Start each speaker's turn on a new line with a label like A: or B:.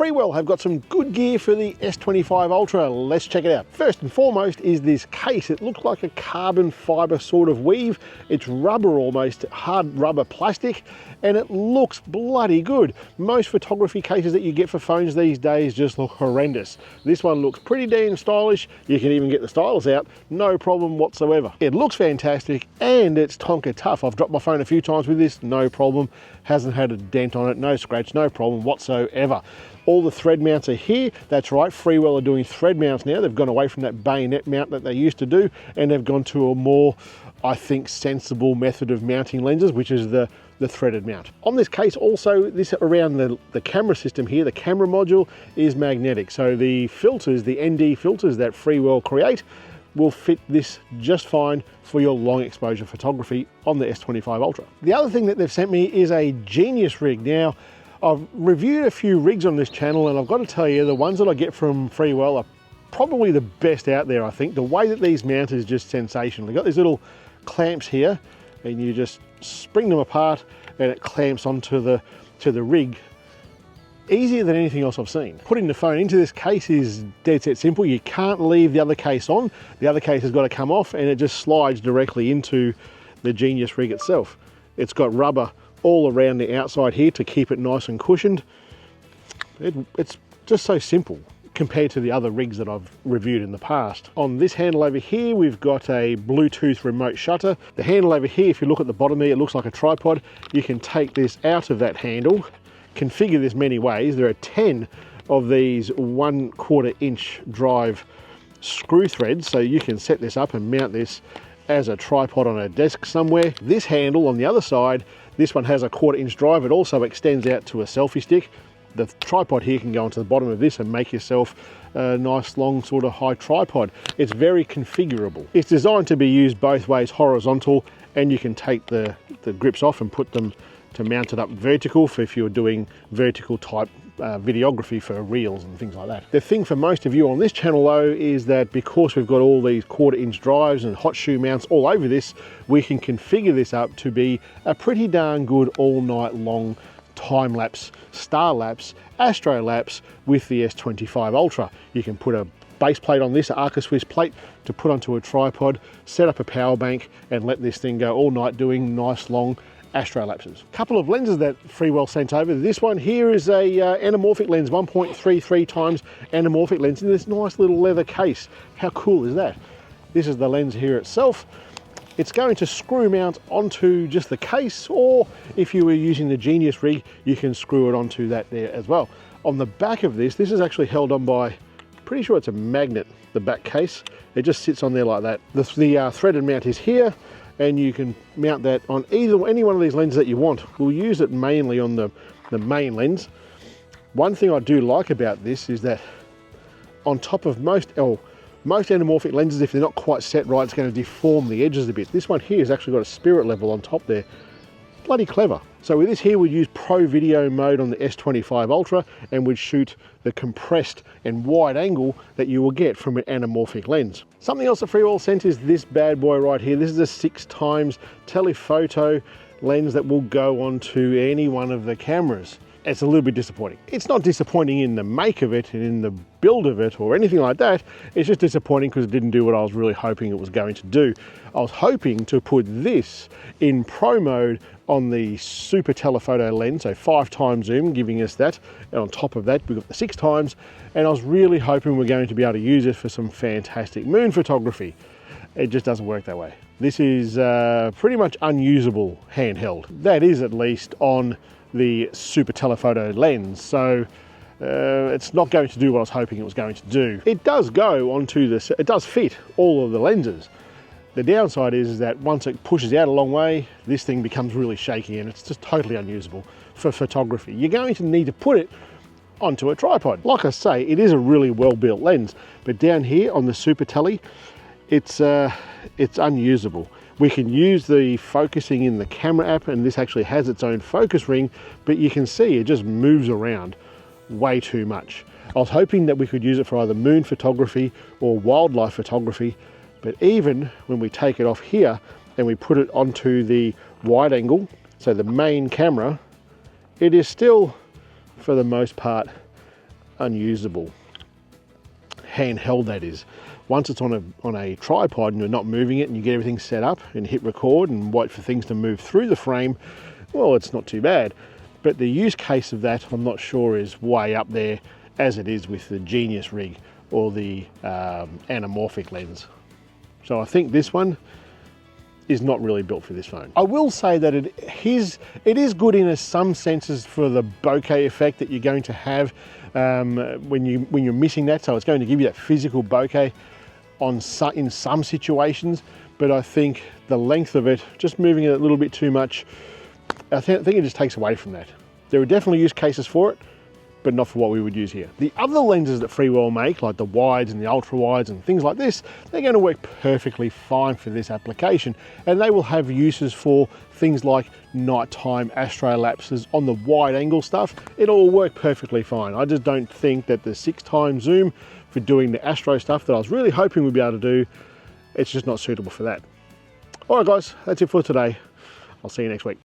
A: Freewell have got some good gear for the S25 Ultra. Let's check it out. First and foremost is this case. It looks like a carbon fiber sort of weave. It's rubber almost, hard rubber plastic, and it looks bloody good. Most photography cases that you get for phones these days just look horrendous. This one looks pretty damn stylish. You can even get the stylus out, no problem whatsoever. It looks fantastic and it's tonka tough. I've dropped my phone a few times with this, no problem. Hasn't had a dent on it, no scratch, no problem whatsoever. All the thread mounts are here. That's right, Freewell are doing thread mounts now. They've gone away from that bayonet mount that they used to do, and they've gone to a more, I think, sensible method of mounting lenses, which is the threaded mount. On this case also, this around the camera system here, the camera module is magnetic. So the filters, the ND filters that Freewell create, will fit this just fine for your long exposure photography on the S25 Ultra. The other thing that they've sent me is a Genius rig. Now, I've reviewed a few rigs on this channel, and I've got to tell you, the ones that I get from Freewell are probably the best out there, I think. The way that these mount is just sensational. They've got these little clamps here, and you just spring them apart, and it clamps onto the rig. Easier than anything else I've seen. Putting the phone into this case is dead set simple. You can't leave the other case on. The other case has got to come off, and it just slides directly into the Genius rig itself. It's got rubber all around the outside here to keep it nice and cushioned. It's just so simple compared to the other rigs that I've reviewed in the past. On this handle over here, we've got a Bluetooth remote shutter. The handle over here, if you look at the bottom there, it looks like a tripod. You can take this out of that handle, configure this many ways. There are 10 of these 1/4 inch drive screw threads, so you can set this up and mount this as a tripod on a desk somewhere. This handle on the other side, this one has a 1/4 inch drive. It also extends out to a selfie stick. The tripod here can go onto the bottom of this and make yourself a nice long sort of high tripod. It's very configurable. It's designed to be used both ways, horizontal, and you can take the grips off and put them to mount it up vertical for if you're doing vertical type videography for reels and things like that. The thing for most of you on this channel though is that because we've got all these 1/4 inch drives and hot shoe mounts all over this, we can configure this up to be a pretty darn good all night long time lapse, star lapse, astro lapse with the S25 Ultra. You can put a base plate on this, an Arca Swiss plate to put onto a tripod, set up a power bank and let this thing go all night doing nice long astro lapses. Couple of lenses that Freewell sent over. This one here is a anamorphic lens, 1.33 times anamorphic lens in this nice little leather case. How cool is that? This is the lens here itself. It's going to screw mount onto just the case, or if you were using the Genius rig, you can screw it onto that there as well. On the back of this is actually held on by, pretty sure it's a magnet, the back case. It just sits on there like that. The threaded mount is here, and you can mount that on any one of these lenses that you want. We'll use it mainly on the main lens. One thing I do like about this is that on top of most anamorphic lenses, if they're not quite set right, it's going to deform the edges a bit. This one here has actually got a spirit level on top there. Bloody clever. So with this here, we'd use Pro Video mode on the S25 Ultra and would shoot the compressed and wide angle that you will get from an anamorphic lens. Something else that Freewell sent is this bad boy right here. This is a 6x telephoto lens that will go onto any one of the cameras. It's a little bit disappointing. It's not disappointing in the make of it and in the build of it or anything like that. It's just disappointing because it didn't do what I was really hoping it was going to do. I was hoping to put this in pro mode on the super telephoto lens, so 5x zoom, giving us that. And on top of that, we've got the 6x, and I was really hoping we're going to be able to use it for some fantastic moon photography. It just doesn't work that way. This is pretty much unusable handheld. That is at least on the super telephoto lens, so it's not going to do what I was hoping it was going to do. It does go onto this, it does fit all of the lenses. The downside is that once it pushes out a long way, this thing becomes really shaky and it's just totally unusable for photography. You're going to need to put it onto a tripod. Like I say, it is a really well-built lens, but down here on the super tele, it's unusable. We can use the focusing in the camera app, and this actually has its own focus ring, but you can see it just moves around way too much. I was hoping that we could use it for either moon photography or wildlife photography, but even when we take it off here and we put it onto the wide angle, so the main camera, it is still, for the most part, unusable. Handheld, that is. Once it's on a tripod and you're not moving it and you get everything set up and hit record and wait for things to move through the frame, well, it's not too bad. But the use case of that, I'm not sure, is way up there as it is with the Genius rig or the Anamorphic lens. So I think this one is not really built for this phone. I will say that it is good in some senses for the bokeh effect that you're going to have when you're missing that. So it's going to give you that physical bokeh in some situations, but I think the length of it, just moving it a little bit too much, I think it just takes away from that. There are definitely use cases for it, but not for what we would use here. The other lenses that Freewell make, like the wides and the ultra wides and things like this, they're going to work perfectly fine for this application, and they will have uses for things like nighttime astrolapses on the wide angle stuff. It'll all work perfectly fine. I just don't think that the 6x zoom for doing the astro stuff that I was really hoping we'd be able to do, it's just not suitable for that. All right guys, that's it for today. I'll see you next week.